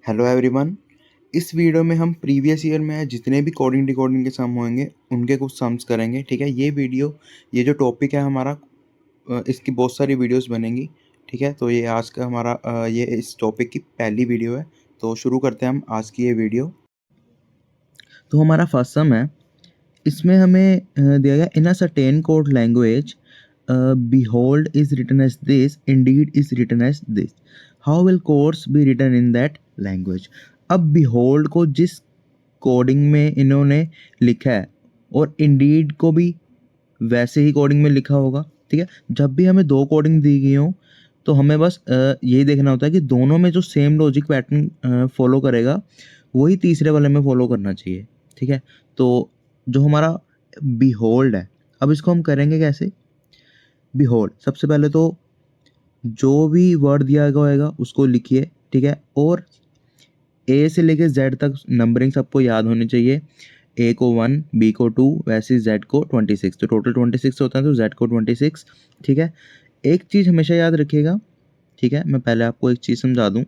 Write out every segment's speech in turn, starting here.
Hello everyone. इस video में हम प्रीवियस ईयर में जितने भी कोडिंग डिकोडिंग के सम होंगे उनके कुछ सम्स करेंगे। ठीक है, ये जो टॉपिक है हमारा, इसकी बहुत सारी वीडियोस बनेंगी। ठीक है, तो ये आज का हमारा ये इस टॉपिक की पहली वीडियो है। तो शुरू करते हैं हम आज की ये वीडियो। तो हमारा फर्स्ट सम है, इसमें हमें दिया गया in a certain code language behold is written as this, indeed is written as this, how will course be written in that language। अब behold को जिस कोडिंग में इन्होंने लिखा है और indeed को भी वैसे ही कोडिंग में लिखा होगा। ठीक है, जब भी हमें दो कोडिंग दी गई हो तो हमें बस यही देखना होता है कि दोनों में जो सेम लॉजिक पैटर्न फॉलो करेगा वही तीसरे वाले में फॉलो करना चाहिए। ठीक है, तो जो हमारा behold है, अब इसको हम करेंगे कैसे। बिहोल्ड, सबसे पहले तो जो भी वर्ड दिया गया होगा उसको लिखिए। ठीक है, और ए से लेके जेड तक नंबरिंग सबको याद होनी चाहिए। ए को 1, बी को 2, वैसे जेड को 26। तो टोटल 26 होता है, तो जेड को 26। ठीक है, एक चीज़ हमेशा याद रखिएगा। ठीक है, मैं पहले आपको एक चीज़ समझा दूँ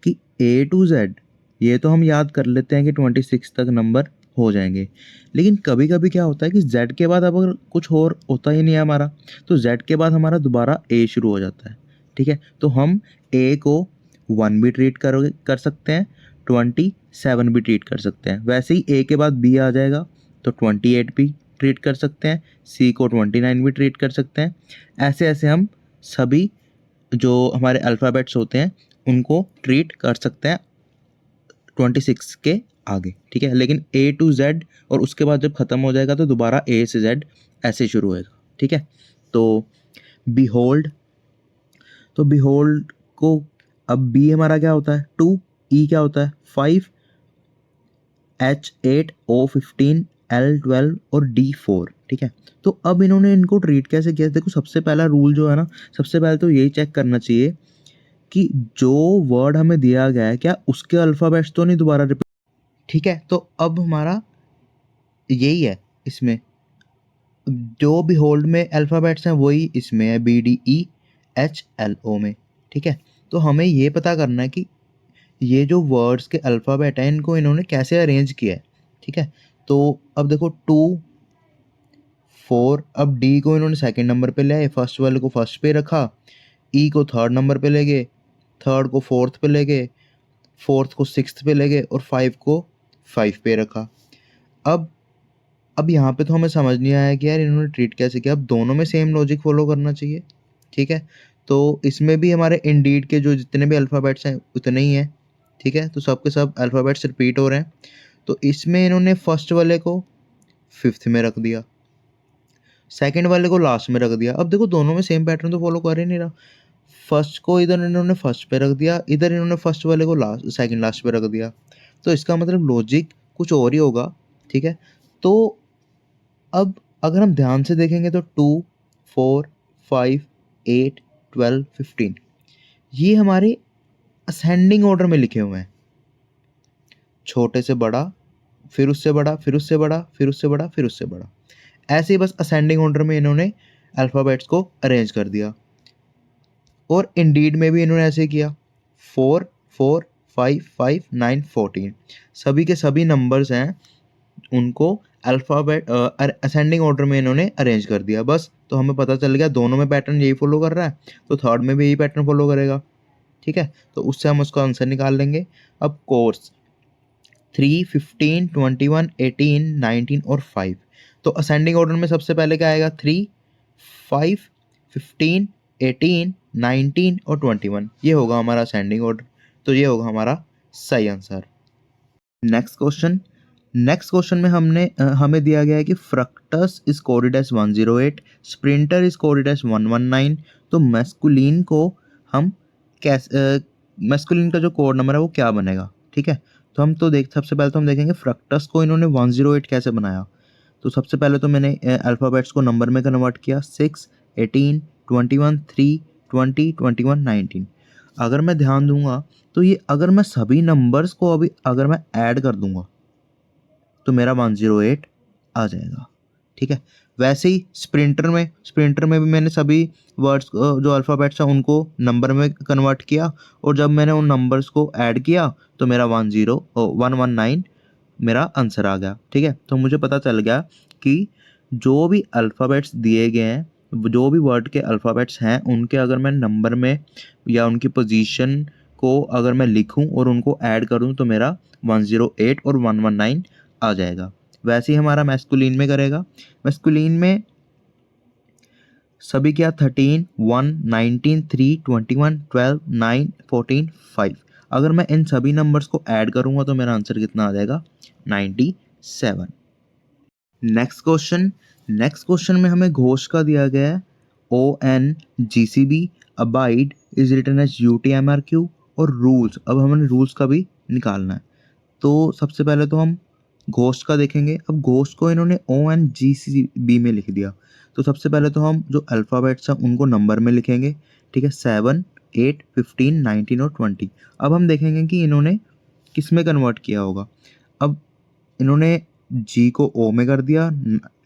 कि ए टू जेड ये तो हम याद कर लेते हैं कि 26 तक नंबर हो जाएंगे, लेकिन कभी कभी क्या होता है कि z के बाद अब अगर कुछ और होता ही नहीं है हमारा, तो z के बाद हमारा दोबारा a शुरू हो जाता है। ठीक है, तो हम a को 1 भी ट्रीट कर सकते हैं, 27 भी ट्रीट कर सकते हैं। वैसे ही a के बाद b आ जाएगा तो 28 भी ट्रीट कर सकते हैं, c को 29 भी ट्रीट कर सकते हैं। ऐसे ऐसे हम सभी जो हमारे अल्फ़ाबेट्स होते हैं उनको ट्रीट कर सकते हैं 26 के आगे। ठीक है, लेकिन ए टू जेड और उसके बाद जब ख़त्म हो जाएगा तो दोबारा ए से जेड ऐसे शुरू होएगा। ठीक है, तो बिहोल्ड, तो बिहोल्ड को अब बी हमारा क्या होता है 2, ई क्या होता है 5, एच 8, ओ 15, एल 12 और डी 4। ठीक है, तो अब इन्होंने इनको ट्रीट कैसे किया। देखो, सबसे पहला रूल जो है ना, सबसे पहले तो यही चेक करना चाहिए कि जो वर्ड हमें दिया गया है क्या उसके अल्फ़ाबेट्स तो नहीं दोबारा रिपीट। ठीक है, तो अब हमारा यही है, इसमें जो भी होल्ड में अल्फ़ाबेट्स हैं वही इसमें है, B D E H L O में। ठीक है, तो हमें ये पता करना है कि ये जो वर्ड्स के अल्फ़ाबेट हैं इनको इन्होंने कैसे अरेंज किया है। ठीक है, तो अब देखो 2, 4, अब डी को इन्होंने सेकंड नंबर पे ले आए, फर्स्ट वाले को फर्स्ट पे रखा, ई को थर्ड नंबर पे ले गए, थर्ड को फोर्थ पे ले गए, फोर्थ को सिक्स्थ पे ले गए और 5 को 5 पे रखा। अब यहाँ पे तो हमें समझ नहीं आया कि यार इन्होंने ट्रीट कैसे किया। अब दोनों में सेम लॉजिक फॉलो करना चाहिए। ठीक है, तो इसमें भी हमारे इंडीड के जो जितने भी अल्फ़ाबेट्स हैं उतने ही हैं। ठीक है, तो सब के सब अल्फ़ाबेट्स रिपीट हो रहे हैं। तो इसमें इन्होंने फर्स्ट वाले को फिफ्थ में रख दिया, सेकंड वाले को लास्ट में रख दिया। अब देखो दोनों में सेम पैटर्न तो फॉलो कर ही नहीं रहा। फर्स्ट को इधर इन्होंने फर्स्ट पे रख दिया, इधर इन्होंने फर्स्ट वाले को लास्ट सेकंड लास्ट पे रख दिया, तो इसका मतलब लॉजिक कुछ और ही होगा। ठीक है, तो अब अगर हम ध्यान से देखेंगे तो 2, 4, 5, 8, 12, 15 ये हमारे असेंडिंग ऑर्डर में लिखे हुए हैं, छोटे से बड़ा, फिर उससे बड़ा, फिर उससे बड़ा, फिर उससे बड़ा, फिर उससे बड़ा, ऐसे ही बस असेंडिंग ऑर्डर में इन्होंने अल्फ़ाबेट्स को अरेंज कर दिया। और इंडीड में भी इन्होंने ऐसे किया, 4, 4, 5, 5, 9, 14 सभी के सभी नंबर्स हैं उनको अल्फ़ाबेट असेंडिंग ऑर्डर में इन्होंने अरेंज कर दिया बस। तो हमें पता चल गया दोनों में पैटर्न यही फॉलो कर रहा है, तो थर्ड में भी यही पैटर्न फॉलो करेगा। ठीक है, तो उससे हम उसका आंसर निकाल लेंगे। अब कोर्स 3, 15, 21, 18, 19 और 5, तो असेंडिंग ऑर्डर में सबसे पहले क्या आएगा 3, 5, 15, 18, 19 और 21, ये होगा हमारा असेंडिंग ऑर्डर। तो ये होगा हमारा सही आंसर। नेक्स्ट क्वेश्चन में हमें दिया गया है कि फ्रक्टस is coded as 108, sprinter is coded as 119। तो मैस्कुलिन को हम कैसे, मैस्कुलिन का जो कोड नंबर है वो क्या बनेगा। ठीक है, तो सबसे पहले तो हम देखेंगे फ्रक्टस को इन्होंने 108 कैसे बनाया। तो सबसे पहले तो मैंने अल्फ़ाबेट्स को नंबर में कन्वर्ट किया, 6, 18, 21, 3, 20, 21, 19। अगर मैं ध्यान दूंगा तो ये अगर मैं सभी नंबर्स को अभी अगर मैं ऐड कर दूंगा तो मेरा 108 आ जाएगा। ठीक है, वैसे ही स्प्रिंटर में भी मैंने सभी वर्ड्स जो अल्फ़ाबेट्स हैं उनको नंबर में कन्वर्ट किया, और जब मैंने उन नंबर्स को ऐड किया तो मेरा 119 मेरा आंसर आ गया। ठीक है, तो मुझे पता चल गया कि जो भी अल्फ़ाबेट्स दिए गए हैं, जो भी वर्ड के अल्फ़ाबेट्स हैं, उनके अगर मैं नंबर में या उनकी पोजीशन को अगर मैं लिखूं और उनको ऐड करूं तो मेरा 108 और 119 आ जाएगा। वैसे ही हमारा मैस्कुलिन में करेगा। मैस्कुलिन में सभी क्या 13, 1, 19, 3, 21, 12, 9, 14, 5। अगर मैं इन सभी नंबर्स को ऐड करूंगा तो मेरा आंसर कितना आ जाएगा 97। नेक्स्ट क्वेश्चन में हमें घोष का दिया गया है ONGCB, abide is written as UTMRQ, और रूल्स। अब हमें रूल्स का भी निकालना है। तो सबसे पहले तो हम घोष का देखेंगे। अब घोष को इन्होंने ONGCB में लिख दिया, तो सबसे पहले तो हम जो अल्फ़ाबेट्स हैं उनको नंबर में लिखेंगे। ठीक है, 7, 8, 15, 19 और 20। अब हम देखेंगे कि इन्होंने किस में कन्वर्ट किया होगा। अब इन्होंने जी को ओ में कर दिया,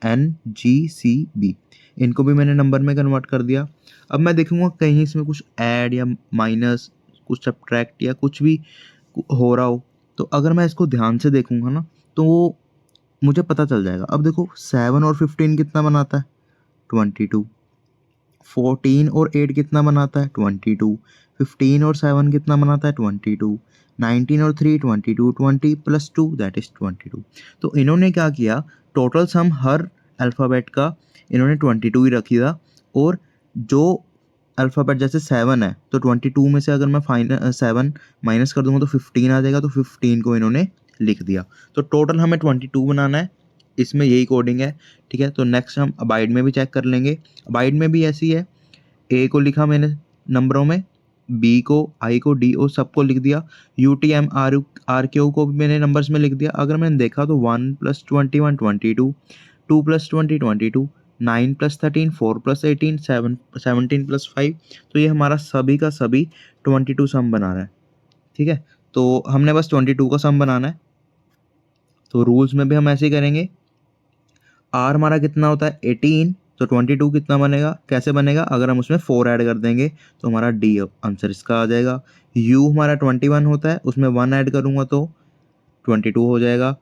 NGCB, इनको भी मैंने नंबर में कन्वर्ट कर दिया। अब मैं देखूंगा कहीं इसमें कुछ ऐड या माइनस, कुछ सब्ट्रैक्ट या कुछ भी हो रहा हो, तो अगर मैं इसको ध्यान से देखूंगा ना तो वो मुझे पता चल जाएगा। अब देखो 7 और 15 कितना बनाता है 22, 14 और 8 कितना बनाता है 22, 15 और 7 कितना बनाता है 22, 19 और 3 22, 20 प्लस 2 दैट इज 22। तो इन्होंने क्या किया, टोटल सम हर अल्फ़ाबेट का इन्होंने 22 ही रखी था, और जो अल्फ़ाबेट जैसे 7 है तो 22 में से अगर मैं 7 माइनस कर दूंगा तो 15 आ जाएगा, तो 15 को इन्होंने लिख दिया। तो टोटल हमें 22 बनाना है, इसमें यही कोडिंग है। ठीक है, तो नेक्स्ट हम अबाइड में भी चेक कर लेंगे। अबाइड में भी ऐसी है, ए को लिखा मैंने नंबरों में, बी को, आई को, डी ओ सबको लिख दिया, UTM RQ को भी मैंने नंबर्स में लिख दिया। अगर मैंने देखा तो 1 + 21 22, 2 + 20 22, 9 + 13 4 + 18 17 + 5। तो ये हमारा सभी का सभी 22 सम बना रहा है। ठीक है, तो हमने बस 22 का सम बनाना है। तो रूल्स में भी हम ऐसे ही करेंगे। आर हमारा कितना होता है 18, तो 22 कितना बनेगा, कैसे बनेगा, अगर हम उसमें 4 ऐड कर देंगे तो हमारा डी आंसर इसका आ जाएगा। यू हमारा 21 होता है, उसमें 1 ऐड करूँगा तो 22 हो जाएगा।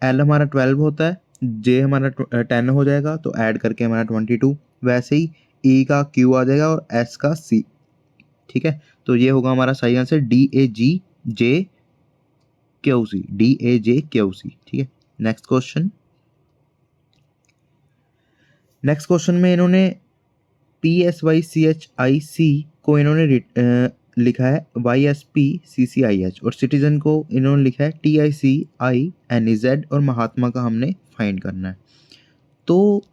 एल हमारा 12 होता है, जे हमारा 10 हो जाएगा, तो ऐड करके हमारा 22। वैसे ही ई का क्यू आ जाएगा और एस का सी। ठीक है, तो ये होगा हमारा सही आंसर DAGJQC। ठीक है, नेक्स्ट क्वेश्चन में इन्होंने PSYCHIC को इन्होंने लिखा है YSPCCIH, और सिटीजन को इन्होंने लिखा है TICINEZ, और महात्मा का हमने फाइंड करना है। तो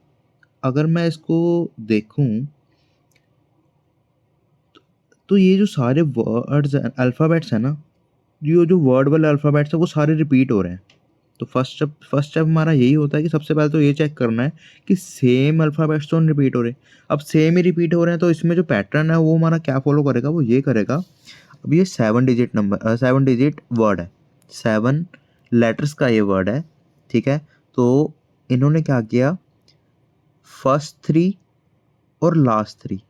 अगर मैं इसको देखूं तो ये जो सारे वर्ड्स अल्फ़ाबेट्स हैं ना, जो वर्ड वाले अल्फ़ाबेट्स हैं वो सारे रिपीट हो रहे हैं। तो फर्स्ट स्टेप हमारा यही होता है कि सबसे पहले तो ये चेक करना है कि सेम अल्फ़ाबेट्स तो रिपीट हो रहे हैं। अब सेम ही रिपीट हो रहे हैं तो इसमें जो पैटर्न है वो हमारा क्या फॉलो करेगा, वो ये करेगा। अब ये 7 डिजिट वर्ड है, 7 लेटर्स का ये वर्ड है। ठीक है, तो इन्होंने क्या किया, फर्स्ट 3 और लास्ट 3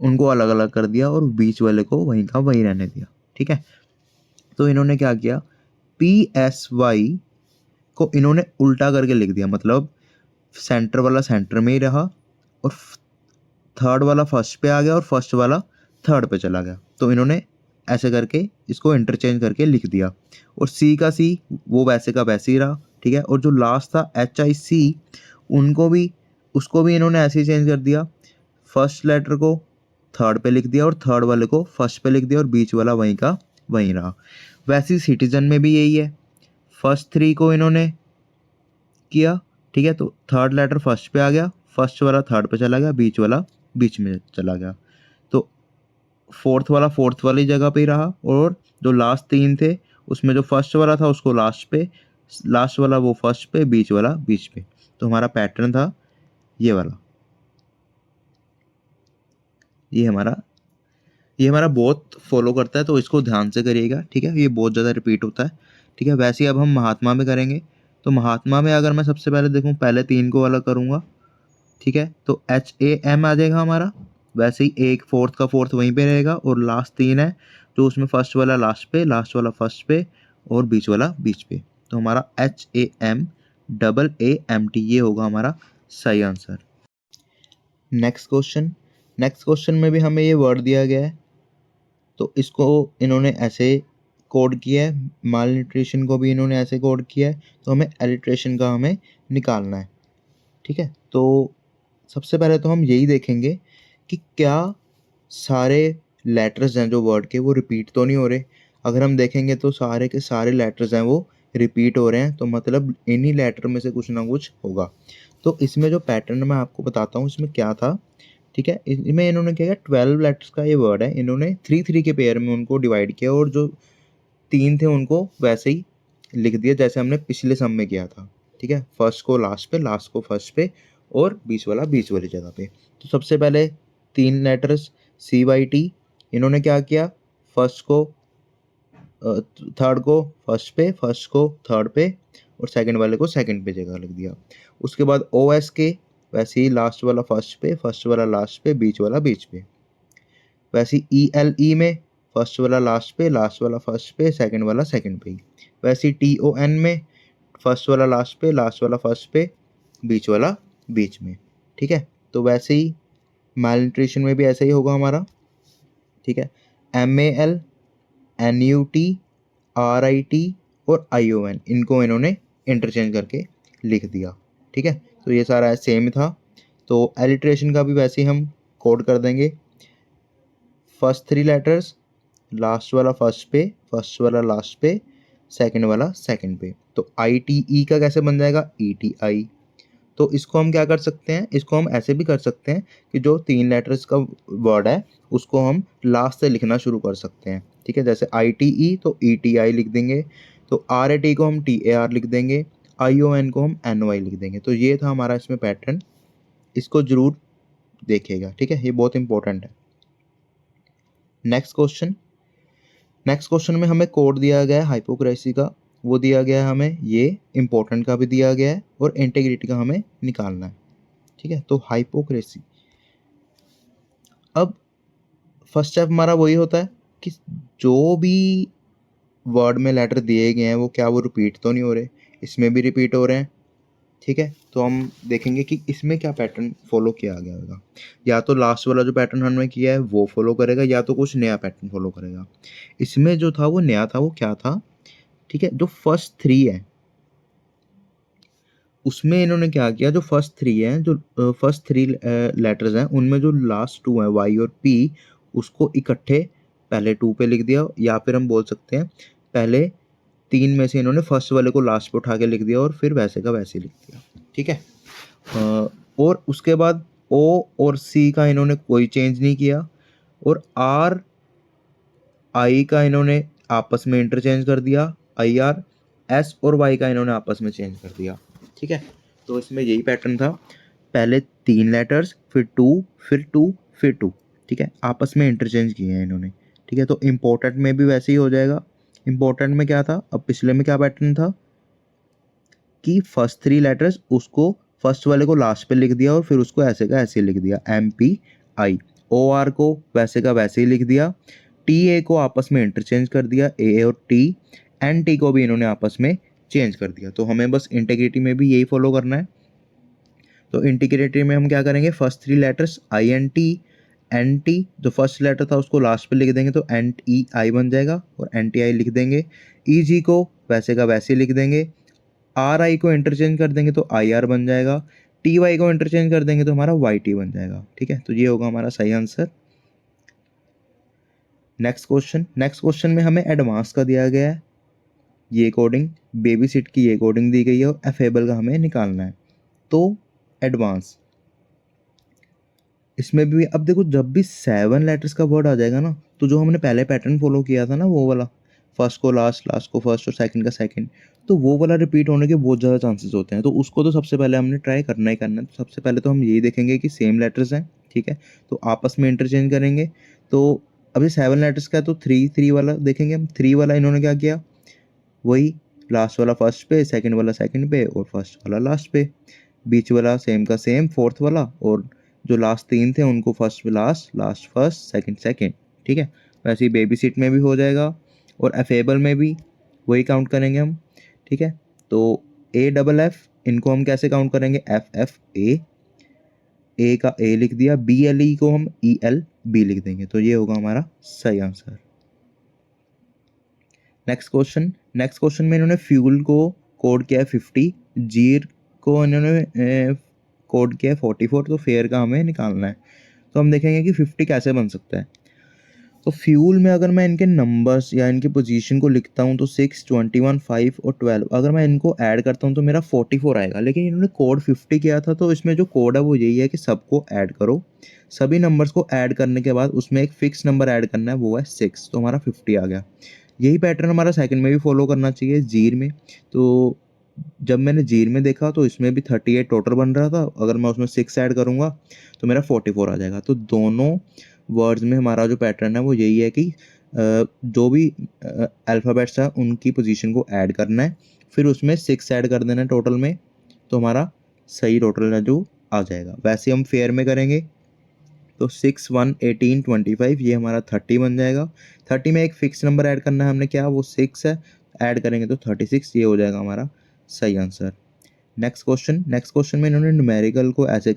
उनको अलग अलग कर दिया और बीच वाले को वहीं का वहीं रहने दिया। ठीक है, तो इन्होंने क्या किया, PSY को इन्होंने उल्टा करके लिख दिया, मतलब सेंटर वाला सेंटर में ही रहा और थर्ड वाला फर्स्ट पे आ गया और फर्स्ट वाला थर्ड पे चला गया। तो इन्होंने ऐसे करके इसको इंटरचेंज करके लिख दिया, और सी का सी वो वैसे का वैसे ही रहा। ठीक है, और जो लास्ट था HIC उसको भी इन्होंने ऐसे ही चेंज कर दिया, फर्स्ट लेटर को थर्ड पे लिख दिया और थर्ड वाले को फर्स्ट पे लिख दिया और बीच वाला वहीं का वहीं रहा। वैसे ही सिटीजन में भी यही है, फर्स्ट 3 को इन्होंने किया। ठीक है, तो थर्ड लेटर फर्स्ट पे आ गया, फर्स्ट वाला थर्ड पे चला गया, बीच वाला बीच में चला गया, तो फोर्थ वाली जगह पे ही रहा। और जो लास्ट 3 थे उसमें जो फर्स्ट वाला था उसको लास्ट पे, लास्ट वाला वो फर्स्ट पे, बीच वाला बीच पे। तो हमारा पैटर्न था ये वाला। ये हमारा बहुत फॉलो करता है, तो इसको ध्यान से करिएगा। ठीक है, ये बहुत ज़्यादा रिपीट होता है। ठीक है, वैसे ही अब हम महात्मा में करेंगे। तो महात्मा में अगर मैं सबसे पहले देखूँ, पहले 3 को अलग करूँगा, ठीक है, तो HAM आ जाएगा हमारा। वैसे ही एक फोर्थ का फोर्थ वहीं पे रहेगा और लास्ट 3 है, तो उसमें फर्स्ट वाला लास्ट पे, लास्ट वाला फर्स्ट पे और बीच वाला बीच पे। तो हमारा HAMAAMT ये होगा हमारा सही आंसर। नेक्स्ट क्वेश्चन में भी हमें ये वर्ड दिया गया है, तो इसको इन्होंने ऐसे कोड किया है, माल न्यूट्रिशन को भी इन्होंने ऐसे कोड किया है, तो हमें एलिट्रेशन का हमें निकालना है, ठीक है। तो सबसे पहले तो हम यही देखेंगे कि क्या सारे लेटर्स हैं जो वर्ड के वो रिपीट तो नहीं हो रहे। अगर हम देखेंगे तो सारे के सारे लेटर्स हैं वो रिपीट हो रहे हैं, तो मतलब इन्हीं लेटर में से कुछ ना कुछ होगा। तो इसमें जो पैटर्न मैं आपको बताता हूँ इसमें क्या था, ठीक है। इसमें इन्होंने क्या किया, 12 लेटर्स का ये वर्ड है, इन्होंने 3-3 के पेयर में उनको डिवाइड किया और जो 3 थे उनको वैसे ही लिख दिया जैसे हमने पिछले सम में किया था, ठीक है। फर्स्ट को लास्ट पे, लास्ट को फर्स्ट पे और बीच वाला बीच वाली जगह पे। तो सबसे पहले 3 लेटर्स CYT, इन्होंने क्या किया, फर्स्ट को थर्ड को फर्स्ट पे, फर्स्ट को थर्ड पे और सेकंड वाले को सेकंड पे जगह लिख दिया। उसके बाद OSK, वैसे ही लास्ट वाला फर्स्ट पे, फर्स्ट वाला लास्ट पे, बीच वाला बीच पे। वैसे ही ELE में फर्स्ट वाला लास्ट पे, लास्ट वाला फर्स्ट पे, सेकंड वाला सेकंड पे ही। वैसे ही TON में फर्स्ट वाला लास्ट पे, लास्ट वाला फर्स्ट पे, बीच वाला बीच में, ठीक है। तो वैसे ही माल न्यूट्रिशन में भी ऐसा ही होगा हमारा, ठीक है। MAL, NUT, RIT और ION इनको इन्होंने इंटरचेंज करके लिख दिया, ठीक है। तो ये सारा सेम था। तो एलिट्रेशन का भी वैसे ही हम कोड कर देंगे, फर्स्ट 3 लेटर्स, लास्ट वाला फर्स्ट पे, फर्स्ट वाला लास्ट पे, सेकंड वाला सेकंड पे। तो ITE का कैसे बन जाएगा, ETI। तो इसको हम क्या कर सकते हैं, इसको हम ऐसे भी कर सकते हैं कि जो 3 लेटर्स का वर्ड है उसको हम लास्ट से लिखना शुरू कर सकते हैं, ठीक है। जैसे ITE तो ETI लिख देंगे, तो RAT को हम TAR लिख देंगे, ION को हम NY लिख देंगे। तो ये था हमारा इसमें पैटर्न, इसको जरूर देखिएगा, ठीक है, ये बहुत इंपॉर्टेंट है। नेक्स्ट क्वेश्चन में हमें कोड दिया गया है हाइपोक्रेसी का, वो दिया गया है हमें, ये इंपॉर्टेंट का भी दिया गया है और इंटीग्रिटी का हमें निकालना है, ठीक है। तो हाइपोक्रेसी, अब फर्स्ट स्टेप हमारा वही होता है कि जो भी वर्ड में लेटर दिए गए हैं वो क्या वो रिपीट तो नहीं हो रहे, इसमें भी रिपीट हो रहे हैं, ठीक है। तो हम देखेंगे कि इसमें क्या पैटर्न फॉलो किया गया होगा, या तो लास्ट वाला जो पैटर्न हमने किया है वो फॉलो करेगा या तो कुछ नया पैटर्न फॉलो करेगा। इसमें जो था वो नया था, वो क्या था, ठीक है। जो फर्स्ट 3 है उसमें इन्होंने क्या किया, जो फर्स्ट 3 हैं, जो फर्स्ट 3 लेटर्स हैं उनमें जो लास्ट 2 हैं Y और P, उसको इकट्ठे पहले 2 पे लिख दिया, या फिर हम बोल सकते हैं पहले 3 में से इन्होंने फर्स्ट वाले को लास्ट पे उठा के लिख दिया और फिर वैसे का वैसे लिख दिया, ठीक है। और उसके बाद O और C का इन्होंने कोई चेंज नहीं किया और R I का इन्होंने आपस में इंटरचेंज कर दिया, IR, S और Y का इन्होंने आपस में चेंज कर दिया, ठीक है। तो इसमें यही पैटर्न था, पहले 3 लेटर्स, फिर 2, फिर 2, फिर 2, ठीक है, आपस में इंटरचेंज किए हैं इन्होंने, ठीक है। तो इम्पोर्टेंट में भी वैसे ही हो जाएगा। इम्पोर्टेंट में क्या था, अब पिछले में क्या पैटर्न था कि फर्स्ट 3 लेटर्स उसको फर्स्ट वाले को लास्ट पे लिख दिया और फिर उसको ऐसे का ऐसे लिख दिया, MPI। OR को वैसे का वैसे ही लिख दिया, TA को आपस में इंटरचेंज कर दिया, A और T, NT को भी इन्होंने आपस में चेंज कर दिया। तो हमें बस इंटीग्रिटी में भी यही फॉलो करना है। तो इंटीग्रिटी में हम क्या करेंगे, फर्स्ट 3 लेटर्स INT, NT, जो फर्स्ट लेटर था उसको लास्ट पे लिख देंगे तो NTI बन जाएगा और NTI लिख देंगे। EG को वैसे का वैसे लिख देंगे, RI को इंटरचेंज कर देंगे तो IR बन जाएगा, TY को इंटरचेंज कर देंगे तो हमारा YT बन जाएगा, ठीक है। तो ये होगा हमारा सही आंसर। नेक्स्ट क्वेश्चन में हमें एडवांस का दिया गया है, ये कोडिंग बेबी सिट की ये कोडिंग दी गई है और एफेबल का हमें निकालना है। तो एडवांस, इसमें भी अब देखो जब भी 7 लेटर्स का वर्ड आ जाएगा ना, तो जो हमने पहले पैटर्न फॉलो किया था ना वो वाला, फर्स्ट को लास्ट, लास्ट को फर्स्ट और सेकंड का सेकंड, तो वो वाला रिपीट होने के बहुत ज़्यादा चांसेस होते हैं। तो उसको तो सबसे पहले हमने ट्राई करना ही करना है। तो सबसे पहले तो हम यही देखेंगे कि सेम लेटर्स हैं, ठीक है, तो आपस में इंटरचेंज करेंगे। तो अभी 7 लेटर्स का है तो 3 वाला देखेंगे हम, 3 वाला इन्होंने क्या किया, वही लास्ट वाला फर्स्ट पे, सेकंड वाला सेकंड पे और फर्स्ट वाला लास्ट पे, बीच वाला सेम का सेम फोर्थ वाला, और जो लास्ट 3 थे उनको फर्स्ट पे last, last first, second second, ठीक है। वैसे ही बेबी सीट में भी हो जाएगा और अफेबल में भी वही काउंट करेंगे हम, ठीक है। तो ए डबल एफ, इनको हम कैसे काउंट करेंगे, एफ एफ ए का ए लिख दिया, बी एल ई को हम ई एल बी लिख देंगे, तो ये होगा हमारा सही आंसर। नेक्स्ट क्वेश्चन में इन्होंने फ्यूल को कोड किया है 50, जीर को इन्होंने कोड किया है 44, तो फेयर का हमें निकालना है। तो हम देखेंगे कि 50 कैसे बन सकता है। तो फ्यूल में अगर मैं इनके नंबर्स या इनकी पोजीशन को लिखता हूँ तो 6, 21, 5 और 12, अगर मैं इनको ऐड करता हूँ तो मेरा 44 आएगा। लेकिन इन्होंने कोड 50 किया था, तो इसमें जो कोड है वो यही है कि सबको ऐड करो, सभी नंबर्स को ऐड करने के बाद उसमें एक फिक्स नंबर ऐड करना है, वो है 6, तो हमारा 50 आ गया। यही पैटर्न हमारा सेकंड में भी फॉलो करना चाहिए, जीर में। तो जब मैंने जीर में देखा तो इसमें भी 38 टोटल बन रहा था, अगर मैं उसमें 6 ऐड करूँगा तो मेरा 44 आ जाएगा। तो दोनों वर्ड्स में हमारा जो पैटर्न है वो यही है कि जो भी अल्फ़ाबेट्स हैं उनकी पोजीशन को ऐड करना है, फिर उसमें 6 ऐड कर देना है टोटल में, तो हमारा सही टोटल है जो आ जाएगा। वैसे हम फेयर में करेंगे तो 6, 1, 18, 25, ये हमारा 30 बन जाएगा। 30 में एक फिक्स नंबर ऐड करना है हमने, क्या वो 6 है, ऐड करेंगे तो 36, ये हो जाएगा हमारा सही आंसर। नेक्स्ट क्वेश्चन में इन्होंने न्यूमेरिकल को ऐसे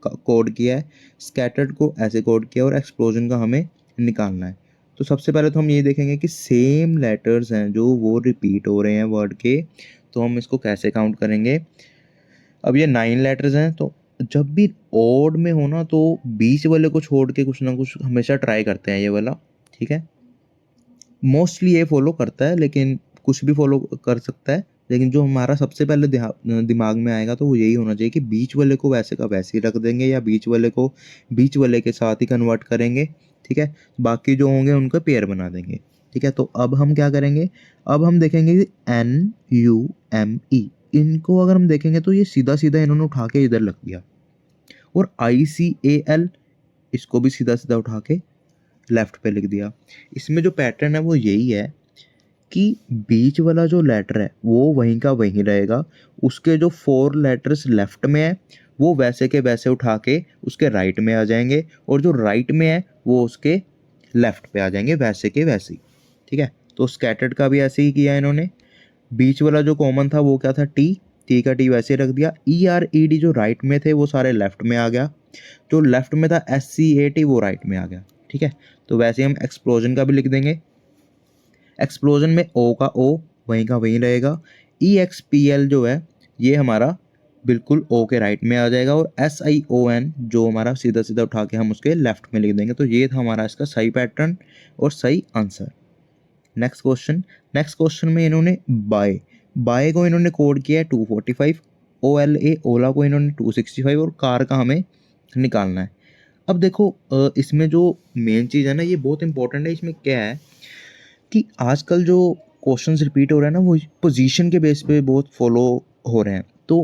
कोड किया है, स्कैटर्ड को ऐसे कोड किया और एक्सप्लोजन का हमें निकालना है। तो सबसे पहले तो हम ये देखेंगे कि सेम लेटर्स हैं जो वो रिपीट हो रहे हैं वर्ड के, तो हम इसको कैसे काउंट करेंगे। अब ये 9 लेटर्स हैं, तो जब भी ऑड में हो ना तो बीच वाले को छोड़ के कुछ ना कुछ हमेशा ट्राई करते हैं ये वाला, ठीक है। मोस्टली ये फॉलो करता है, लेकिन कुछ भी फॉलो कर सकता है, लेकिन जो हमारा सबसे पहले दिमाग में आएगा तो वो यही होना चाहिए कि बीच वाले को वैसे का वैसे ही रख देंगे, या बीच वाले को बीच वाले के साथ ही कन्वर्ट करेंगे, ठीक है। बाकी जो होंगे उनको पेयर बना देंगे, ठीक है। तो अब हम क्या करेंगे, अब हम देखेंगे कि NUME, इनको अगर हम देखेंगे तो ये सीधा सीधा इन्होंने उठा के इधर लग दिया, और ICAL इसको भी सीधा सीधा उठा के लेफ्ट पे लिख दिया। इसमें जो पैटर्न है वो यही है कि बीच वाला जो लेटर है वो वहीं का वहीं रहेगा, उसके जो 4 लेटर्स लेफ्ट में है वो वैसे के वैसे उठा के उसके राइट में आ जाएंगे, और जो राइट में है वो उसके लेफ्ट पे आ जाएंगे वैसे के वैसे ही, ठीक है। तो स्कैटर्ड का भी ऐसे ही किया इन्होंने। बीच वाला जो कॉमन था वो क्या था, टी का टी वैसे रख दिया। ERED जो राइट में थे वो सारे लेफ्ट में आ गया, जो लेफ्ट में था SCAT वो राइट में आ गया, ठीक है। तो वैसे हम एक्सप्लोजन का भी लिख देंगे, एक्सप्लोजन में O का O वहीं का वहीं रहेगा। EXPL जो है ये हमारा बिल्कुल O के राइट में आ जाएगा, और SION जो हमारा सीधा सीधा उठा के हम उसके लेफ्ट में लिख देंगे। तो ये था हमारा इसका सही पैटर्न और सही आंसर। नेक्स्ट क्वेश्चन में इन्होंने बाय को इन्होंने कोड किया है 245, OLA ओला को इन्होंने 265, और कार का हमें निकालना है। अब देखो इसमें जो मेन चीज़ है ना ये बहुत इंपॉर्टेंट है। इसमें क्या है कि आजकल जो क्वेश्चंस रिपीट हो रहे हैं ना वो पोजीशन के बेस पे बहुत फॉलो हो रहे हैं। तो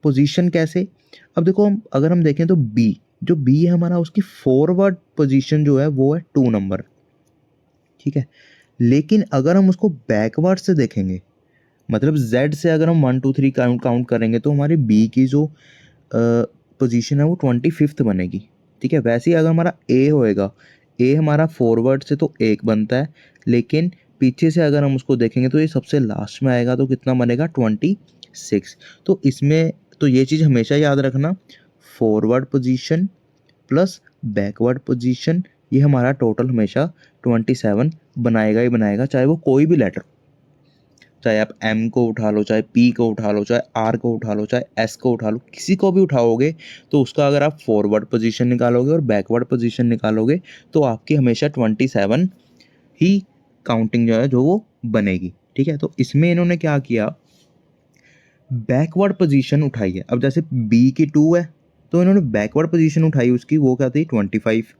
पोजीशन कैसे, अब देखो अगर हम देखें तो जो बी है हमारा, उसकी फॉरवर्ड पोजीशन जो है वो है 2 नंबर, ठीक है। लेकिन अगर हम उसको बैकवर्ड से देखेंगे, मतलब Z से अगर हम 1 2 3 काउंट करेंगे तो हमारी बी की जो पोजीशन है वो 25th बनेगी, ठीक है। वैसे ही अगर हमारा ए होएगा, ए हमारा फॉरवर्ड से तो 1 बनता है, लेकिन पीछे से अगर हम उसको देखेंगे तो ये सबसे लास्ट में आएगा, तो कितना बनेगा 26। तो इसमें तो ये चीज़ हमेशा याद रखना, forward position plus backward position, ये हमारा टोटल हमेशा 27 बनाएगा ही बनाएगा, चाहे वो कोई भी लेटर, चाहे आप M को उठा लो, चाहे P को उठा लो, चाहे R को उठा लो, चाहे S को उठा लो, किसी को भी उठाओगे तो उसका अगर आप फॉरवर्ड पोजीशन निकालोगे और बैकवर्ड पोजीशन निकालोगे तो आपकी हमेशा 27 ही काउंटिंग जो है जो वो बनेगी, ठीक है। तो इसमें इन्होंने क्या किया, बैकवर्ड पोजीशन उठाई है। अब जैसे B की 2 है तो इन्होंने बैकवर्ड पोजीशन उठाई, उसकी वो क्या थी 25।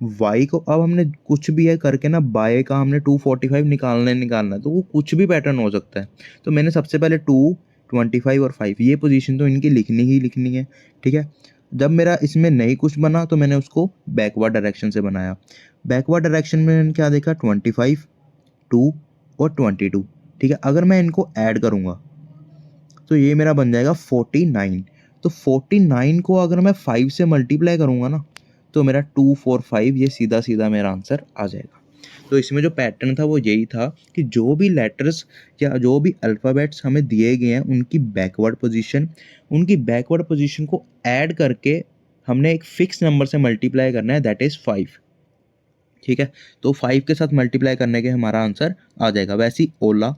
वाई को अब हमने कुछ भी है करके ना बाय का हमने 245 निकालना है, तो वो कुछ भी पैटर्न हो सकता है। तो मैंने सबसे पहले 2, 25 और 5 ये पोजीशन तो इनकी लिखनी ही लिखनी है, ठीक है। जब मेरा इसमें नहीं कुछ बना तो मैंने उसको बैकवर्ड डायरेक्शन से बनाया। बैकवर्ड डायरेक्शन में मैंने क्या देखा, 25, 2 और 22, ठीक है। अगर मैं इनको ऐड करूँगा तो ये मेरा बन जाएगा 49। तो 49 को अगर मैं 5 से मल्टीप्लाई करूँगा ना तो मेरा 245 ये सीधा सीधा मेरा आंसर आ जाएगा। तो इसमें जो पैटर्न था वो यही था कि जो भी लेटर्स या जो भी अल्फ़ाबेट्स हमें दिए गए हैं उनकी बैकवर्ड पोजीशन को ऐड करके हमने एक फिक्स नंबर से मल्टीप्लाई करना है, दैट इज़ 5। ठीक है। तो 5 के साथ मल्टीप्लाई करने के हमारा आंसर आ जाएगा। वैसे ही ओला,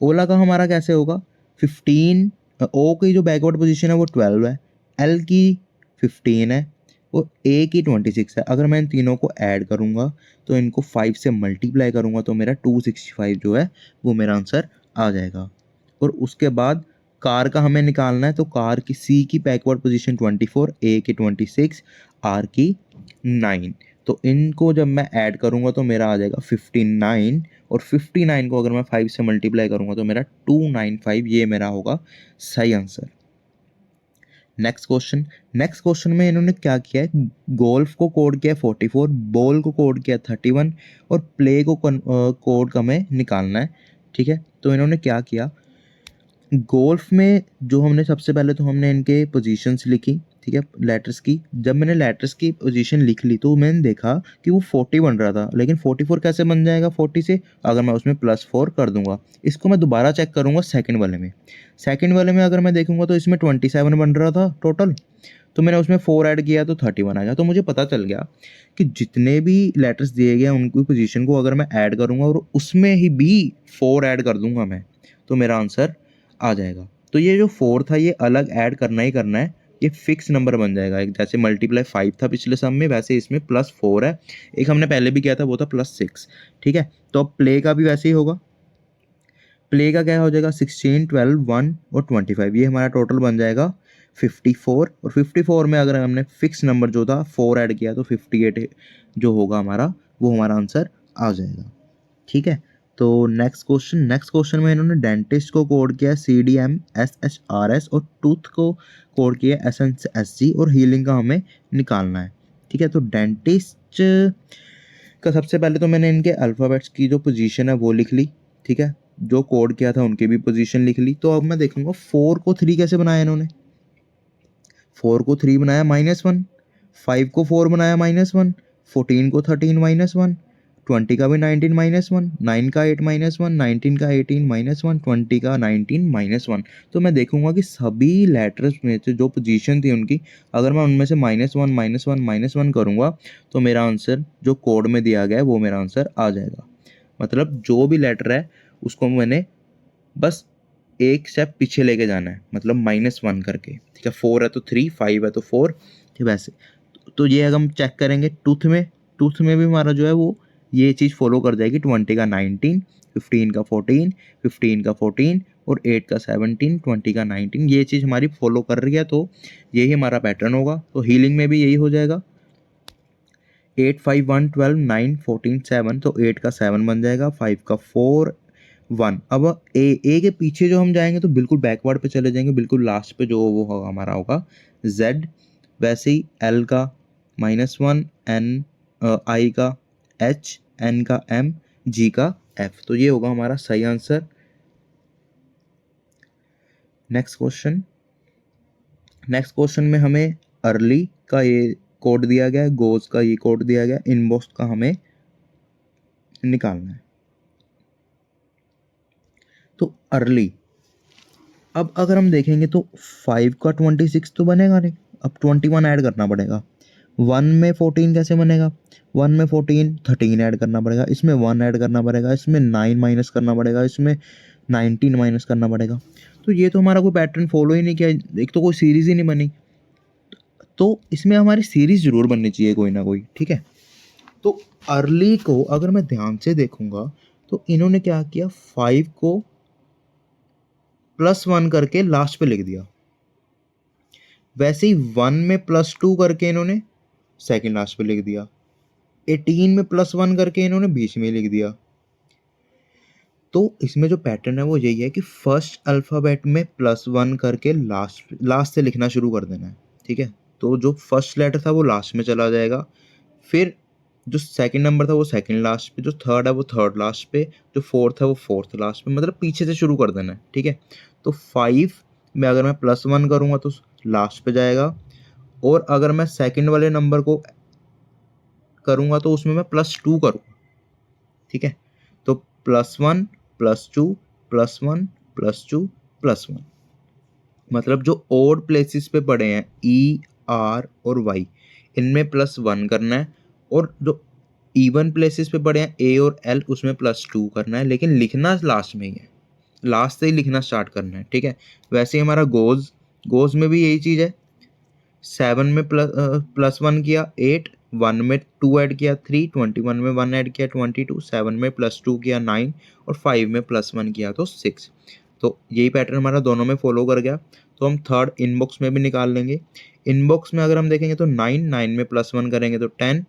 ओला का हमारा कैसे होगा, 15 ओ की जो बैकवर्ड पोजीशन है वो 12 है, एल की 15 है और ए की 26 है। अगर मैं इन तीनों को ऐड करूँगा तो इनको 5 से मल्टीप्लाई करूँगा तो मेरा 265 जो है वो मेरा आंसर आ जाएगा। और उसके बाद कार का हमें निकालना है, तो कार की सी की बैकवर्ड पोजीशन 24, ए की 26, आर की 9। तो इनको जब मैं ऐड करूँगा तो मेरा आ जाएगा 59 और 59 को अगर मैं 5 से मल्टीप्लाई करूँगा तो मेरा 295 ये मेरा होगा सही आंसर। नेक्स्ट क्वेश्चन में इन्होंने क्या किया है, गोल्फ को कोड किया 44, बॉल को कोड किया 31 और प्ले को कोड हमें निकालना है। ठीक है। तो इन्होंने क्या किया, गोल्फ में जो हमने सबसे पहले तो हमने इनके पोजीशंस लिखी, ठीक है, लेटर्स की। जब मैंने लेटर्स की पोजीशन लिख ली तो मैंने देखा कि वो 40 बन रहा था, लेकिन 44 कैसे बन जाएगा 40 से, अगर मैं उसमें +4 कर दूंगा। इसको मैं दोबारा चेक करूंगा सेकंड वाले में अगर मैं देखूंगा तो इसमें 27 बन रहा था टोटल, तो मैंने उसमें 4 ऐड किया तो 31 आ गया। तो मुझे पता चल गया कि जितने भी लेटर्स दिए गए उनकी पोजीशन को अगर मैं ऐड करूंगा और उसमें ही भी 4 ऐड कर दूंगा मैं, तो मेरा आंसर आ जाएगा। तो ये जो 4 था ये अलग ऐड करना ही करना है, ये फिक्स नंबर बन जाएगा। एक जैसे मल्टीप्लाई 5 था पिछले सम में, वैसे इसमें +4 है। एक हमने पहले भी किया था वो था +6। ठीक है। तो अब प्ले का भी वैसे ही होगा। प्ले का क्या हो जाएगा, 16, 12, 1 और 25, ये हमारा टोटल बन जाएगा 54। और 54 में अगर हमने फिक्स नंबर जो था 4 ऐड किया तो 58 जो होगा हमारा वो हमारा आंसर आ जाएगा। ठीक है। तो नेक्स्ट क्वेश्चन में इन्होंने डेंटिस्ट को कोड किया CDM SHRS और टूथ को कोड किया SNSG और हीलिंग का हमें निकालना है। ठीक है। तो डेंटिस्ट का सबसे पहले तो मैंने इनके अल्फ़ाबेट्स की जो पोजीशन है वो लिख ली। ठीक है। जो कोड किया था उनकी भी पोजीशन लिख ली। तो अब मैं देखूंगा 4 को 3 कैसे बनाया इन्होंने। 4 को 3 बनाया -1, 5 को 4 बनाया -1, 14 को 13 -1, 20 का भी 19 -1, 9 का 8 -1, 19 का 18 -1, 20 का 19 -1। तो मैं देखूंगा कि सभी लेटर्स में से जो पोजीशन थी उनकी, अगर मैं उनमें से -1 -1 -1 करूंगा तो मेरा आंसर जो कोड में दिया गया है वो मेरा आंसर आ जाएगा। मतलब जो भी लेटर है उसको मैंने बस एक स्टेप पीछे लेके जाना है, मतलब -1 करके। ठीक है। 4 है तो 3, 5 है तो 4, ठीक वैसे। तो ये अगर हम चेक करेंगे टूथ में भी हमारा जो है वो ये चीज़ फॉलो कर जाएगी। 20 का 19, 15 का 14, 15 का 14 और 8 का 17, 20 का 19, ये चीज़ हमारी फॉलो कर रही है। तो यही हमारा पैटर्न होगा। तो हीलिंग में भी यही हो जाएगा। 8, 5, 1, 12, 9, 14, 7, तो 8 का 7 बन जाएगा, 5 का 4, 1। अब ए के पीछे जो हम जाएंगे तो बिल्कुल बैकवर्ड पे चले जाएंगे, बिल्कुल लास्ट पे जो वो होगा हमारा होगा Z। वैसे ही L का -1, N I का H, N का M, G का F। तो ये होगा हमारा सही आंसर। नेक्स्ट क्वेश्चन में हमें अर्ली का ये कोड दिया गया है, गोज का ये कोड दिया गया है, इनबॉक्स का हमें निकालना है। तो अर्ली, अब अगर हम देखेंगे तो 5 का 26 तो बनेगा नहीं, अब 21 ऐड करना पड़ेगा। 1 में 14 कैसे बनेगा, 1 में 14, 13 ऐड करना पड़ेगा, इसमें 1 ऐड करना पड़ेगा, इसमें 9 माइनस करना पड़ेगा, इसमें 19 माइनस करना पड़ेगा। तो ये तो हमारा कोई पैटर्न फॉलो ही नहीं किया, एक तो कोई सीरीज़ ही नहीं बनी। तो इसमें हमारी सीरीज़ ज़रूर बननी चाहिए कोई ना कोई। ठीक है। तो अर्ली को अगर मैं ध्यान से देखूंगा तो इन्होंने क्या किया, 5 को +1 करके लास्ट पे लिख दिया। वैसे ही 1 में +2 करके इन्होंने सेकंड लास्ट पे लिख दिया। 18 में +1 करके इन्होंने बीच में लिख दिया। तो इसमें जो पैटर्न है वो यही है कि फर्स्ट अल्फ़ाबेट में +1 करके लास्ट से लिखना शुरू कर देना है। ठीक है। तो जो फर्स्ट लेटर था वो लास्ट में चला जाएगा, फिर जो सेकंड नंबर था वो सेकंड लास्ट पे, जो थर्ड है वो थर्ड लास्ट पे, जो फोर्थ है वो फोर्थ लास्ट पे, मतलब पीछे से शुरू कर देना है, ठीक है। तो 5 में अगर मैं +1 करूँगा तो लास्ट पे जाएगा, और अगर मैं सेकंड वाले नंबर को करूँगा तो उसमें मैं +2 करूँगा, ठीक है। तो +1 +2 +1 +2 +1, मतलब जो ओड प्लेसेस पे पड़े हैं ई, आर और वाई, इनमें +1 करना है, और जो इवन प्लेसेस पे पड़े हैं ए और एल, उसमें +2 करना है, लेकिन लिखना लास्ट में ही है, लास्ट से ही लिखना स्टार्ट करना है, ठीक है। वैसे ही हमारा गोज में भी यही चीज़ है। 7 में +1 किया 8, 1 में 2 ऐड किया 3, 21 में 1 ऐड किया 22, 7 में +2 किया 9, और 5 में +1 किया तो 6। तो यही पैटर्न हमारा दोनों में फॉलो कर गया। तो हम थर्ड इनबॉक्स में भी निकाल लेंगे। इनबॉक्स में अगर हम देखेंगे तो 9 में +1 करेंगे तो 10,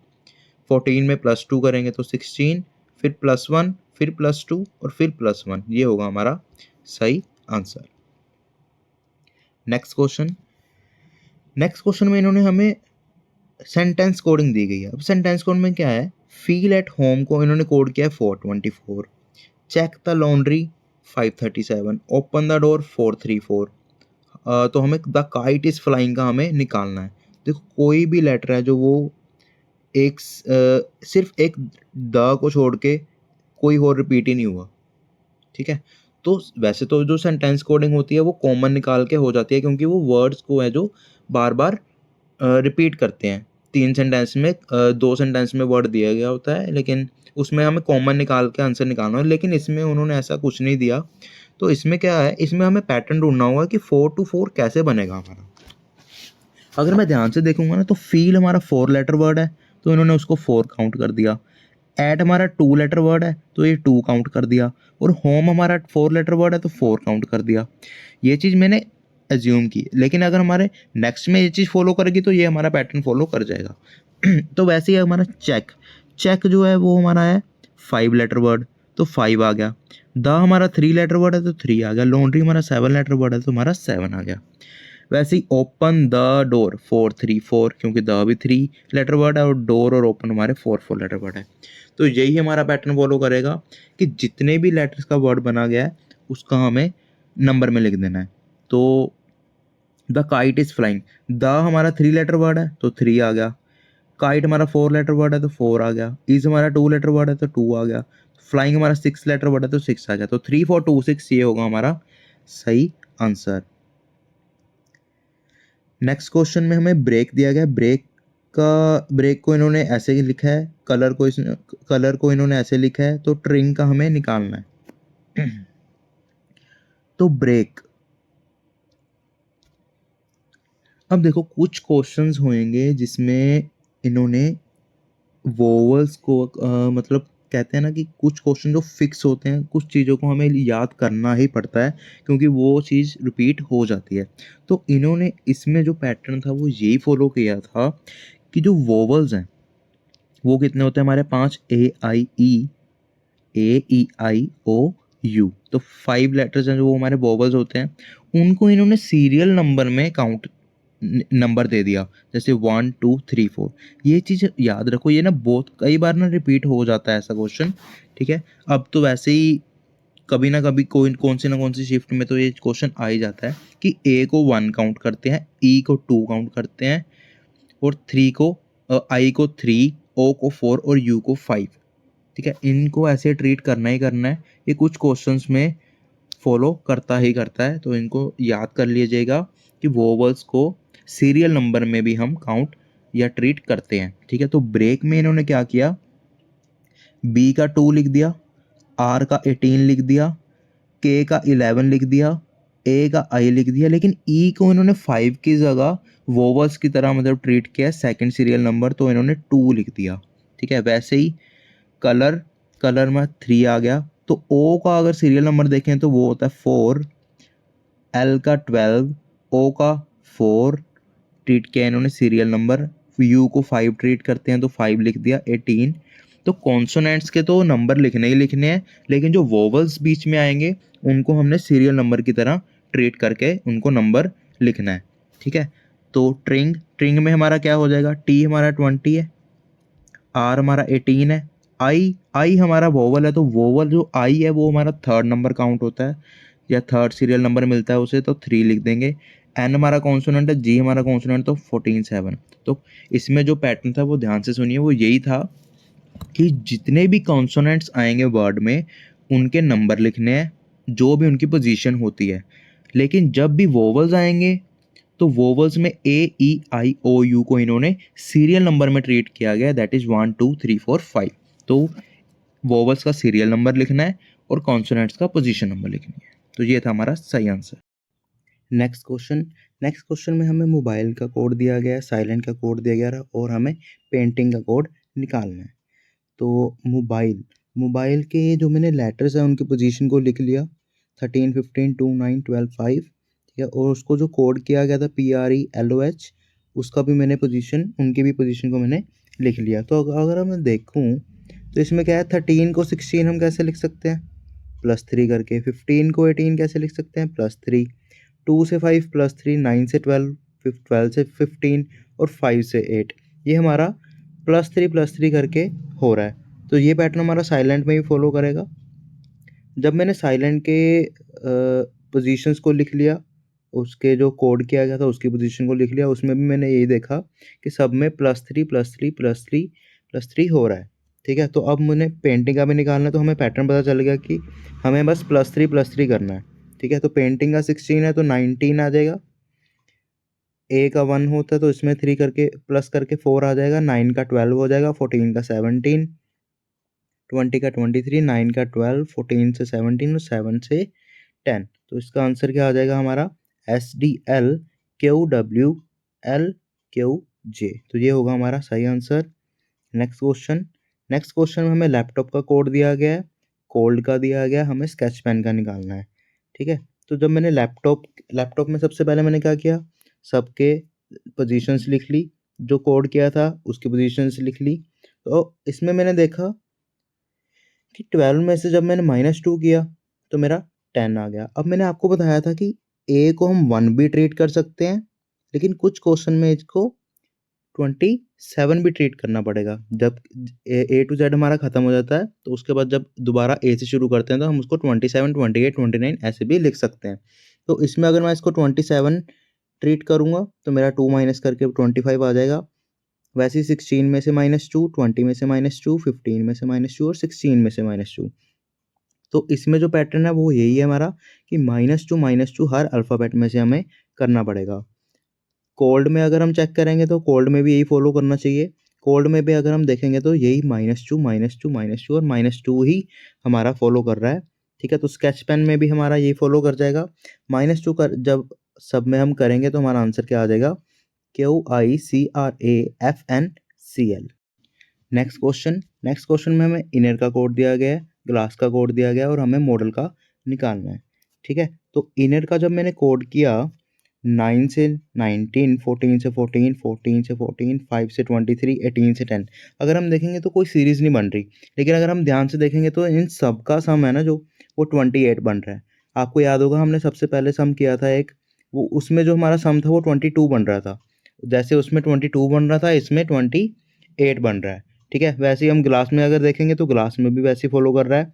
14 में +2 करेंगे तो 16, फिर +1, फिर +2 और फिर +1, ये होगा हमारा सही आंसर। नेक्स्ट क्वेश्चन में इन्होंने हमें सेंटेंस कोडिंग दी गई है। अब सेंटेंस कोड में क्या है, फील एट होम को इन्होंने कोड किया है 424, check the laundry 537, open the door 434। तो हमें द काइट इज फ्लाइंग का हमें निकालना है। देखो कोई भी लेटर है जो वो सिर्फ एक द को छोड़ के कोई और रिपीट ही नहीं हुआ, ठीक है। तो वैसे तो जो सेंटेंस कोडिंग होती है वो कॉमन निकाल के हो जाती है, क्योंकि वो वर्ड्स को है जो बार बार रिपीट करते हैं। 3 सेंटेंस में 2 सेंटेंस में वर्ड दिया गया होता है, लेकिन उसमें हमें कॉमन निकाल के आंसर निकालना है, लेकिन इसमें उन्होंने ऐसा कुछ नहीं दिया। तो इसमें क्या है, इसमें हमें पैटर्न ढूंढना होगा कि 4 to 4 कैसे बनेगा हमारा। अगर मैं ध्यान से देखूंगा ना, तो फील हमारा 4 लेटर वर्ड है, तो इन्होंने उसको 4 काउंट कर दिया। एट हमारा 2 लेटर वर्ड है, तो ये 2 काउंट कर दिया, और होम हमारा 4 लेटर वर्ड है तो 4 काउंट कर दिया। ये चीज़ मैंने एज्यूम की, लेकिन अगर हमारे नेक्स्ट में ये चीज़ फॉलो करेगी तो ये हमारा पैटर्न फॉलो कर जाएगा। तो वैसे ही हमारा चेक जो है वो हमारा है 5 लेटर वर्ड, तो 5 आ गया। द हमारा 3 लेटर वर्ड है तो 3 आ गया। लॉन्ड्री हमारा 7 लेटर वर्ड है तो हमारा 7 आ गया। वैसे ही ओपन द डोर 434, क्योंकि द भी 3 लेटर वर्ड है और डोर और ओपन हमारे 4 लेटर वर्ड है। तो यही हमारा पैटर्न फॉलो करेगा कि जितने भी लेटर्स का वर्ड बना गया है उसका हमें नंबर में लिख देना है। तो the kite is flying, the हमारा 3 लेटर वर्ड है तो 3 आ गया। काइट हमारा 4 लेटर वर्ड है तो 4 आ गया। इज हमारा 2 लेटर वर्ड है तो 2 आ गया। फ्लाइंग हमारा 6 लेटर वर्ड है तो 6 आ गया। तो 3 4 2 6 ये होगा हमारा सही आंसर। नेक्स्ट क्वेश्चन में हमें ब्रेक दिया गया। ब्रेक को इन्होंने ऐसे ही लिखा है, कलर को इन्होंने ऐसे लिखा है, तो ट्रिंग का हमें निकालना है। तो ब्रेक, अब देखो कुछ क्वेश्चंस होंगे जिसमें इन्होंने वोवल्स को मतलब कहते हैं ना कि कुछ क्वेश्चन जो फिक्स होते हैं, कुछ चीज़ों को हमें याद करना ही पड़ता है, क्योंकि वो चीज़ रिपीट हो जाती है। तो इन्होंने इसमें जो पैटर्न था वो यही फॉलो किया था कि जो वोवल्स हैं वो कितने होते हैं हमारे 5, A I E, A E I O U। तो 5 लेटर्स हैं जो वो हमारे वोवल्स होते हैं, उनको इन्होंने सीरियल नंबर में नंबर दे दिया, जैसे 1 2 3 4। ये चीज़ याद रखो, ये ना बहुत कई बार ना रिपीट हो जाता है ऐसा क्वेश्चन, ठीक है। अब तो वैसे ही कभी ना कभी कोई कौन सी शिफ्ट में तो ये क्वेश्चन आ ही जाता है कि ए को 1 काउंट करते हैं, ई को 2 काउंट करते हैं, और आई को 3, ओ को 4 और यू को 5, ठीक है। इनको ऐसे ट्रीट करना ही करना है। ये कुछ क्वेश्चंस में फॉलो करता ही करता है, तो इनको याद कर लीजिएगा कि वोवल्स को सीरियल नंबर में भी हम काउंट या ट्रीट करते हैं, ठीक है। तो ब्रेक में इन्होंने क्या किया, बी का 2 लिख दिया, आर का 18 लिख दिया, के का 11 लिख दिया, ए का आई लिख दिया, लेकिन ई को इन्होंने 5 की जगह वोवल्स की तरह मतलब ट्रीट किया, सेकंड सीरियल नंबर, तो इन्होंने 2 लिख दिया, ठीक है। वैसे ही कलर में 3 आ गया। तो ओ का अगर सीरियल नंबर देखें तो वो होता है 4, एल का 12, ओ का 4 ट्रीट किया इन्होंने सीरियल नंबर, यू को 5 ट्रीट करते हैं तो 5 लिख दिया, 18। तो कॉन्सोनेंट्स के तो नंबर लिखने ही लिखने हैं, लेकिन जो वोवल्स बीच में आएंगे उनको हमने सीरियल नंबर की तरह ट्रीट करके उनको नंबर लिखना है, ठीक है। तो ट्रिंग में हमारा क्या हो जाएगा, टी हमारा 20 है, आर हमारा 18 है, आई हमारा वोवल है, तो वोवल जो आई है वो हमारा थर्ड नंबर काउंट होता है या थर्ड सीरियल नंबर मिलता है उसे, तो 3 लिख देंगे। एन हमारा कॉन्सोनेंट है, जी हमारा कॉन्सोनेंट, तो 14 7। तो इसमें जो पैटर्न था वो ध्यान से सुनिए, वो यही था कि जितने भी कॉन्सोनेंट्स आएंगे वर्ड में उनके नंबर लिखने हैं, जो भी उनकी पोजीशन होती है। लेकिन जब भी वोवल्स आएंगे तो वोवल्स में ए ई आई ओ यू को इन्होंने सीरियल नंबर में ट्रीट किया गया, दैट इज 1 2 3 4 5। तो वोवल्स का सीरियल नंबर लिखना है और कॉन्सोनेंट्स का पोजीशन नंबर लिखनी है। तो ये था हमारा सही आंसर। नेक्स्ट क्वेश्चन में हमें मोबाइल का कोड दिया गया है, साइलेंट का कोड दिया गया है और हमें पेंटिंग का कोड निकालना है। तो मोबाइल के जो मैंने लेटर्स हैं उनकी पोजीशन को लिख लिया, 13 15 2 9 12 5, ठीक है। और उसको जो कोड किया गया था PRELOH, उसका भी मैंने पोजीशन, उनकी भी पोजीशन को मैंने लिख लिया। तो अगर मैं देखूं तो इसमें क्या है, 13 को 16 हम कैसे लिख सकते हैं, +3 करके। 15 को 18 कैसे लिख सकते हैं, +3। 2 से 5 +3, 9 से 12, 12 से 15 और 5 से 8। ये हमारा +3 करके हो रहा है। तो ये पैटर्न हमारा साइलेंट में भी फॉलो करेगा। जब मैंने साइलेंट के पोजीशंस को लिख लिया, उसके जो कोड किया गया था उसकी पोजीशन को लिख लिया, उसमें भी मैंने यही देखा कि सब में +3 हो रहा है, ठीक है। तो अब मुझे पेंटिंग का भी निकालना है, तो हमें पैटर्न पता चल गया कि हमें बस +3 करना है, ठीक है। तो पेंटिंग का 16 है तो 19 आ जाएगा। ए का 1 होता है तो इसमें 3 करके प्लस करके 4 आ जाएगा। 9 का 12 हो जाएगा, 14 का 17, 20 का 23, 9 का 12, 14 से 17 और 7 से 10। तो इसका आंसर क्या आ जाएगा हमारा, SDLQWLQJ। तो ये होगा हमारा सही आंसर। नेक्स्ट क्वेश्चन में हमें लैपटॉप का कोड दिया गया है, कोल्ड का दिया गया है, हमें स्केच पेन का निकालना है, ठीक है। तो जब मैंने लैपटॉप में सबसे पहले मैंने क्या किया, सबके पोजीशंस लिख ली, जो कोड किया था उसकी पोजीशंस लिख ली। तो इसमें मैंने देखा कि 12 में से जब मैंने -2 किया तो मेरा 10 आ गया। अब मैंने आपको बताया था कि ए को हम 1 भी ट्रीट कर सकते हैं, लेकिन कुछ क्वेश्चन में इसको 27 भी ट्रीट करना पड़ेगा। जब ए टू जेड हमारा खत्म हो जाता है तो उसके बाद जब दोबारा ए से शुरू करते हैं तो हम उसको 27 28 29 ऐसे भी लिख सकते हैं। तो इसमें अगर मैं इसको 27 ट्रीट करूँगा तो मेरा 2 माइनस करके 25 आ जाएगा। वैसे ही 16 में से -2, 20 में से -2, 15 में से -2 और 16 में से -2। तो इसमें जो पैटर्न है वो यही है हमारा कि -2 हर अल्फ़ाबेट में से हमें करना पड़ेगा। कोल्ड में अगर हम चेक करेंगे तो कोल्ड में भी यही फॉलो करना चाहिए। कोल्ड में भी अगर हम देखेंगे तो यही -2 और -2 ही हमारा फॉलो कर रहा है, ठीक है। तो स्केच पेन में भी हमारा यही फॉलो कर जाएगा। -2 कर जब सब में हम करेंगे तो हमारा आंसर क्या आ जाएगा, QICRAFNCL। नेक्स्ट क्वेश्चन में हमें इनर का कोड दिया गया है, ग्लास का कोड दिया गया है और हमें मॉडल का निकालना है, ठीक है। तो इनर का जब मैंने कोड किया 9 से 19, 14 से 14, 14 से 14, 5 से 23, 18 से 10। अगर हम देखेंगे तो कोई सीरीज़ नहीं बन रही, लेकिन अगर हम ध्यान से देखेंगे तो इन सब का सम है ना जो, वो 28 बन रहा है। आपको याद होगा हमने सबसे पहले सम किया था एक, वो उसमें जो हमारा सम था वो 22 बन रहा था। जैसे उसमें 22 बन रहा था, इसमें 28 बन रहा है, ठीक है। वैसे ही हम ग्लास में अगर देखेंगे तो ग्लास में भी वैसे ही फॉलो कर रहा है।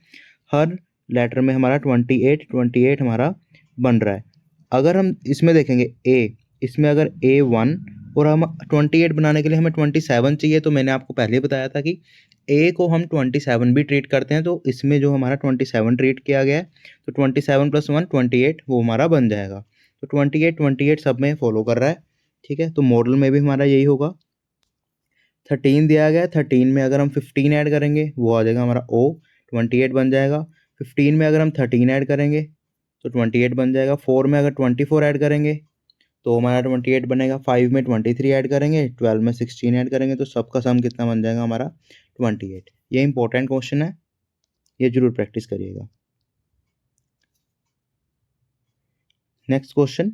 हर लेटर में हमारा 28 हमारा बन रहा है। अगर हम इसमें देखेंगे इसमें अगर A1 और हम 28 बनाने के लिए हमें 27 चाहिए, तो मैंने आपको पहले ही बताया था कि ए को हम 27 भी ट्रीट करते हैं, तो इसमें जो हमारा 27 ट्रीट किया गया है तो 27 + 1 28 वो हमारा बन जाएगा। तो 28 सब में फॉलो कर रहा है, ठीक है। तो मॉडल में भी हमारा यही होगा। 13 दिया गया है, 13 में अगर हम 15 ऐड करेंगे वो आ जाएगा हमारा O, 28 बन जाएगा। 15 में अगर हम 13 ऐड करेंगे तो 28 बन जाएगा। 4 में अगर 24 ऐड करेंगे तो हमारा 28 बनेगा। 5 में 23 ऐड करेंगे, 12 में 16 ऐड करेंगे तो सबका सम कितना बन जाएगा हमारा 28। ये इंपॉर्टेंट क्वेश्चन है, ये जरूर प्रैक्टिस करिएगा। नेक्स्ट क्वेश्चन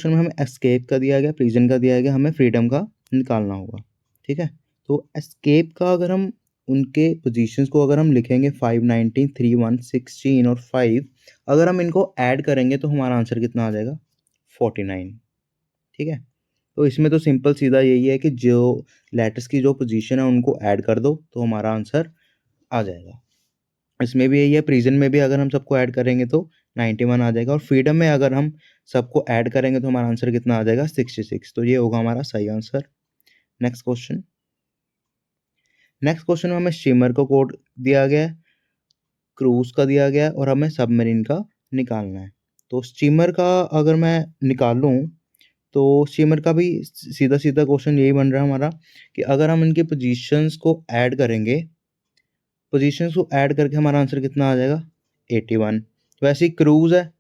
में हमें एस्केप का दिया गया, प्रिजन का दिया गया, हमें फ्रीडम का निकालना होगा, ठीक है। तो एस्केप का अगर हम उनके पोजीशंस को अगर हम लिखेंगे 5 19 3 1 16 और 5, अगर हम इनको ऐड करेंगे तो हमारा आंसर कितना आ जाएगा 49, ठीक है। तो इसमें तो सिंपल सीधा यही है कि जो लेटर्स की जो पोजीशन है उनको ऐड कर दो तो हमारा आंसर आ जाएगा। इसमें भी यही है, प्रिजन में भी अगर हम सबको ऐड करेंगे तो 91 आ जाएगा, और फ्रीडम में अगर हम सबको ऐड करेंगे तो हमारा आंसर कितना आ जाएगा 66। तो ये होगा हमारा सही आंसर। नेक्स्ट क्वेश्चन में हमें स्टीमर का कोड दिया गया है, क्रूज का दिया गया है और हमें सबमरीन का निकालना है। तो स्टीमर का अगर मैं निकालूं तो स्टीमर का भी सीधा सीधा क्वेश्चन यही बन रहा है हमारा कि अगर हम इनके पोजीशंस को ऐड करेंगे, पोजीशंस को ऐड करके हमारा आंसर कितना आ जाएगा 81। वैसे ही क्रूज है,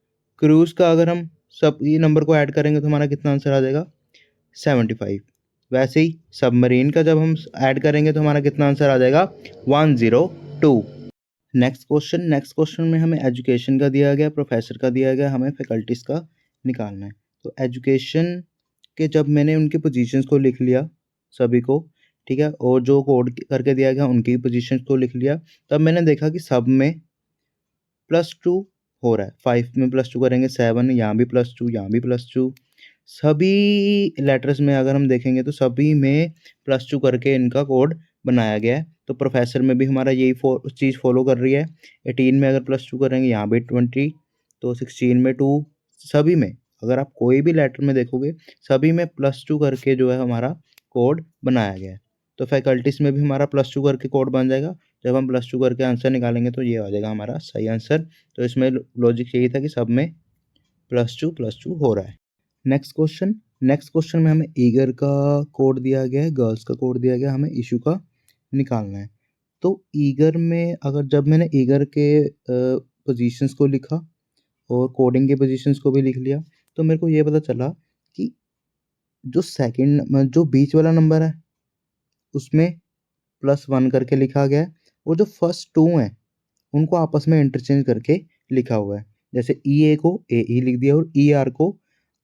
क्रूज का अगर हम सब ये नंबर को ऐड करेंगे तो हमारा कितना आंसर आ जाएगा 75। वैसे ही सबमरीन का जब हम ऐड करेंगे तो हमारा कितना आंसर आ जाएगा 102। नेक्स्ट क्वेश्चन में हमें एजुकेशन का दिया गया, प्रोफेसर का दिया गया, हमें फैकल्टीज़ का निकालना है। तो एजुकेशन के जब मैंने उनके पोजीशंस को लिख लिया सभी को, ठीक है, और जो कोड करके दिया गया उनकी पोजीशंस को लिख लिया, तब मैंने देखा कि सब में +2 हो रहा है। 5 में +2 करेंगे 7, यहाँ भी +2, यहाँ भी +2, सभी लेटर्स में अगर हम देखेंगे तो सभी में +2 करके इनका कोड बनाया गया है। तो प्रोफेसर में भी हमारा यही चीज़ फॉलो कर रही है। 18 में अगर +2 करेंगे, यहाँ भी 20, तो 16 में 2, सभी में अगर आप कोई भी लेटर में देखोगे सभी में +2 करके जो है हमारा कोड बनाया गया है। तो फैकल्टीज़ में भी हमारा +2 करके कोड बन जाएगा। जब हम +2 करके आंसर निकालेंगे तो ये आ जाएगा हमारा सही आंसर। तो इसमें लॉजिक यही था कि सब में +2 हो रहा है। नेक्स्ट क्वेश्चन में हमें ईगर का कोड दिया गया है, गर्ल्स का कोड दिया गया है, हमें इशू का निकालना है। तो ईगर में अगर जब मैंने ईगर के पोजीशंस को लिखा और कोडिंग के पोजीशंस को भी लिख लिया तो मेरे को ये पता चला कि जो बीच वाला नंबर है उसमें +1 करके लिखा गया है, और जो फर्स्ट 2 हैं उनको आपस में इंटरचेंज करके लिखा हुआ है। जैसे EA को AE लिख दिया और ER को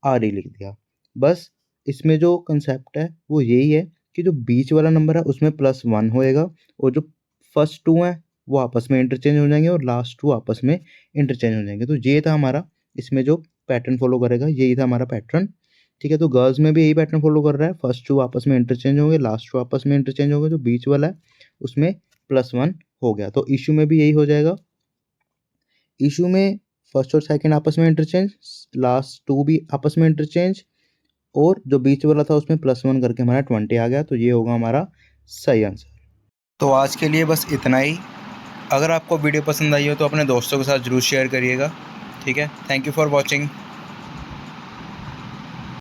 RE लिख दिया। बस इसमें जो कंसेप्ट है वो यही है कि जो बीच वाला नंबर है उसमें +1 होएगा और जो फर्स्ट 2 हैं वो आपस में इंटरचेंज हो जाएंगे और लास्ट 2 आपस में इंटरचेंज हो जाएंगे। तो ये था हमारा, इसमें जो पैटर्न फॉलो करेगा यही था हमारा पैटर्न। ठीक है, तो गर्ल्स में भी यही पैटर्न फॉलो कर रहा है, फर्स्ट 2 आपस में इंटरचेंज होंगे, लास्ट 2 आपस में इंटरचेंज होंगे, जो बीच वाला है उसमें +1 हो गया। तो इशू में भी यही हो जाएगा। इशू में फर्स्ट और सेकंड आपस में इंटरचेंज, लास्ट 2 भी आपस में इंटरचेंज, और जो बीच वाला था उसमें +1 करके हमारा 20 आ गया। तो ये होगा हमारा सही आंसर। तो आज के लिए बस इतना ही। अगर आपको वीडियो पसंद आई हो तो अपने दोस्तों के साथ ज़रूर शेयर करिएगा। ठीक है, थैंक यू फॉर वॉचिंग।